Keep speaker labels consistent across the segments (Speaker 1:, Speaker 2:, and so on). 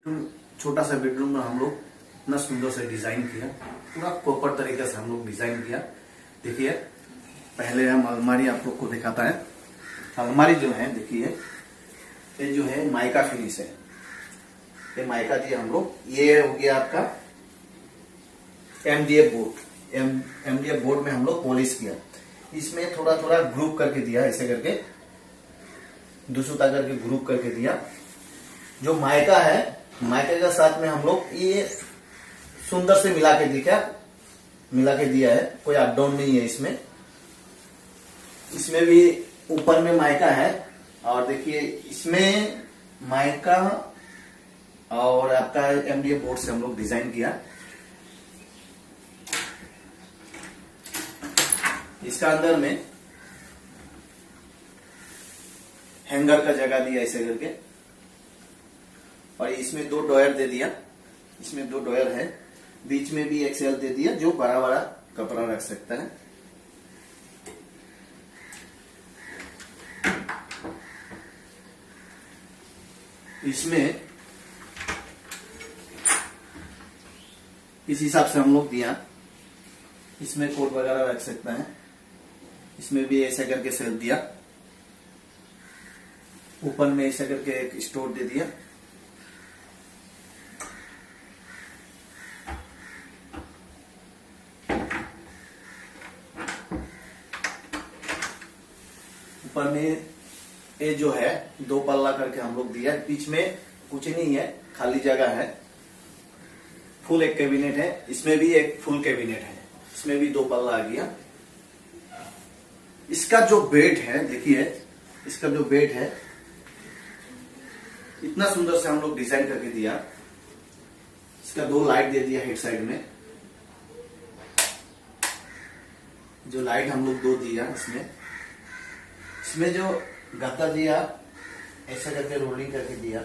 Speaker 1: छोटा सा बेडरूम में हम लोग इतना सुंदर से डिजाइन किया, पूरा प्रॉपर तरीके से हम लोग डिजाइन किया। देखिए पहले हम अलमारी आप लोग को दिखाता है। अलमारी जो है देखिए, ये जो है माइका फिनिश है, ये माइका दिया हम लोग। ये हो गया आपका एमडीएफ बोर्ड, एमडीएफ बोर्ड में हम लोग पॉलिश किया। इसमें थोड़ा थोड़ा ग्रुप करके दिया, ऐसे करके दुसूता करके ग्रुप करके दिया। जो माइका है, माइका के साथ में हम लोग ये सुंदर से मिला के दिया है, कोई अप डाउन नहीं है इसमें। इसमें भी ऊपर में माइका है, और देखिए इसमें माइका और आपका एमडीएफ बोर्ड से हम लोग डिजाइन किया। इसका अंदर में हैंगर का जगह दिया ऐसे करके, और इसमें 2 ड्रॉयर दे दिया। इसमें 2 ड्रॉयर है, बीच में भी एक सेल दे दिया जो बड़ा बड़ा कपड़ा रख सकता है। इसमें इस हिसाब से हम लोग दिया, इसमें कोट वगैरह रख सकता है। इसमें भी ऐसा करके सेल दिया, ऊपर में ऐसा करके एक स्टोर दे दिया। ऊपर में ये जो है 2 पल्ला करके हम लोग दिया। बीच में कुछ नहीं है, खाली जगह है। फुल एक कैबिनेट है, इसमें भी एक फुल कैबिनेट है, इसमें भी 2 पल्ला आ गया। इसका जो बेड है देखिए, इसका जो बेड है इतना सुंदर से हम लोग डिजाइन करके दिया। इसका 2 लाइट दे दिया हेड साइड में, जो लाइट हम लोग 2 दिया। इसमें जो गद्दा दिया ऐसा करके रोलिंग करके दिया,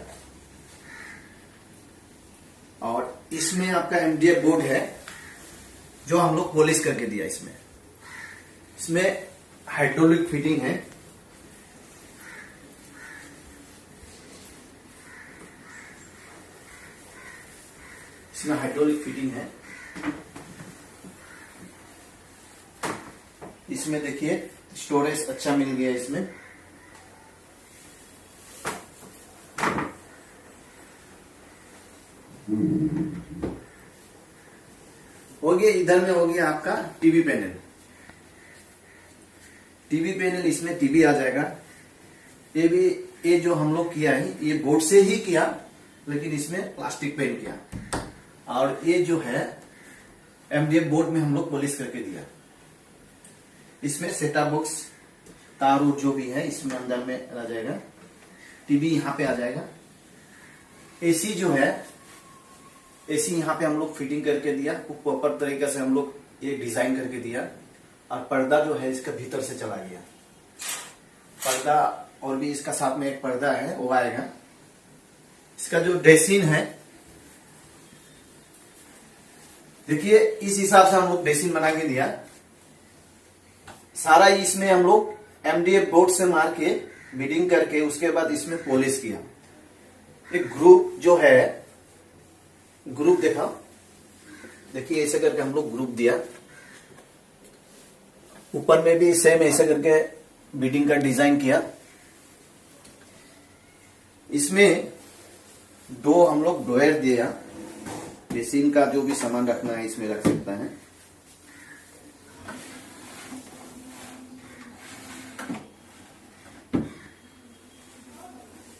Speaker 1: और इसमें आपका एमडीएफ बोर्ड है जो हम लोग पॉलिश करके दिया। इसमें हाइड्रोलिक फिटिंग है। इसमें हाइड्रोलिक फिटिंग है। इसमें देखिए स्टोरेज अच्छा मिल गया। इसमें हो गया, इधर में हो गया आपका टीवी पैनल। टीवी पैनल, इसमें टीवी आ जाएगा। ये जो हम लोग किया है ये बोर्ड से ही किया, लेकिन इसमें प्लास्टिक पेंट किया। और ये जो है एमडीएफ बोर्ड में हम लोग पॉलिश करके दिया। इसमें सेटअप बॉक्स, तार जो भी है इसमें अंदर में आ जाएगा। टीवी यहाँ पे आ जाएगा। एसी जो है, एसी यहाँ पे हम लोग फिटिंग करके दिया, प्रॉपर तरीके से हम लोग ये डिजाइन करके दिया। और पर्दा जो है इसका भीतर से चला गया पर्दा, और भी इसका साथ में एक पर्दा है वो आएगा। इसका जो ड्रेसिंग है देखिए, इस हिसाब से हम लोग ड्रेसिंग बना के दिया सारा। इसमें हम लोग एमडीएफ बोर्ड से मार के बीडिंग करके उसके बाद इसमें पॉलिश किया। एक ग्रुप जो है, ग्रुप देखा, देखिए ऐसे करके हम लोग ग्रुप दिया। ऊपर में भी सेम ऐसे करके बीडिंग का डिजाइन किया। इसमें 2 हम लोग ड्रॉयर दिया, बेसिन का जो भी सामान रखना है इसमें रख सकता है।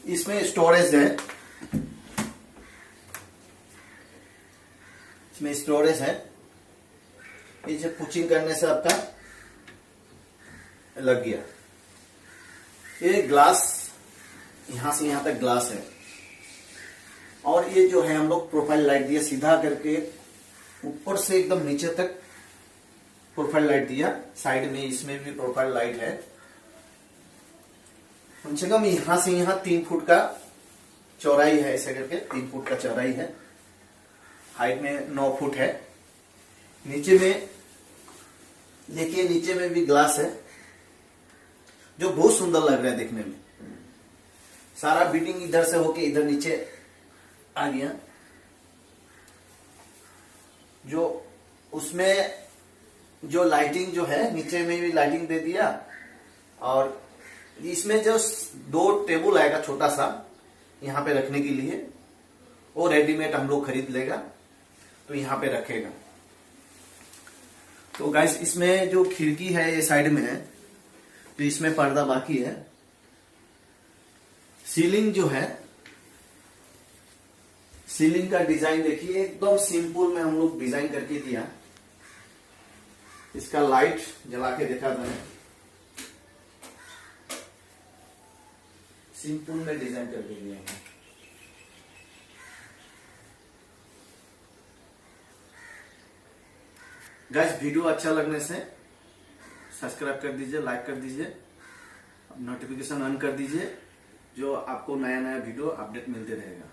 Speaker 1: इसमें स्टोरेज है, इसमें स्टोरेज है। ये जो पुचिंग करने से आपका लग गया। ये ग्लास, यहां से यहां तक ग्लास है। और ये जो है हम लोग प्रोफाइल लाइट दिया, सीधा करके ऊपर से एकदम नीचे तक प्रोफाइल लाइट दिया। साइड में इसमें भी प्रोफाइल लाइट है। कम से कम यहां से यहां 3 फुट का चौड़ाई है, ऐसे करके 3 फुट का चौड़ाई है। हाइट में 9 फुट है। नीचे में देखिए, नीचे में भी ग्लास है जो बहुत सुंदर लग रहा है देखने में। सारा बीडिंग इधर से होके इधर नीचे आ गया। जो उसमें जो लाइटिंग जो है नीचे में भी लाइटिंग दे दिया, और इसमें जो 2 टेबल आएगा छोटा सा यहाँ पे रखने के लिए, वो रेडीमेड हम लोग खरीद लेगा तो यहाँ पे रखेगा। तो गाइस इसमें जो खिड़की है ये साइड में है, तो इसमें पर्दा बाकी है। सीलिंग जो है, सीलिंग का डिजाइन देखिए एकदम सिंपल में हम लोग डिजाइन करके दिया। इसका लाइट जला के देखा था, सिंपल में डिजाइन करके दिया है। गाइस वीडियो अच्छा लगने से सब्सक्राइब कर दीजिए, लाइक कर दीजिए, नोटिफिकेशन ऑन कर दीजिए, जो आपको नया नया वीडियो अपडेट मिलते रहेगा।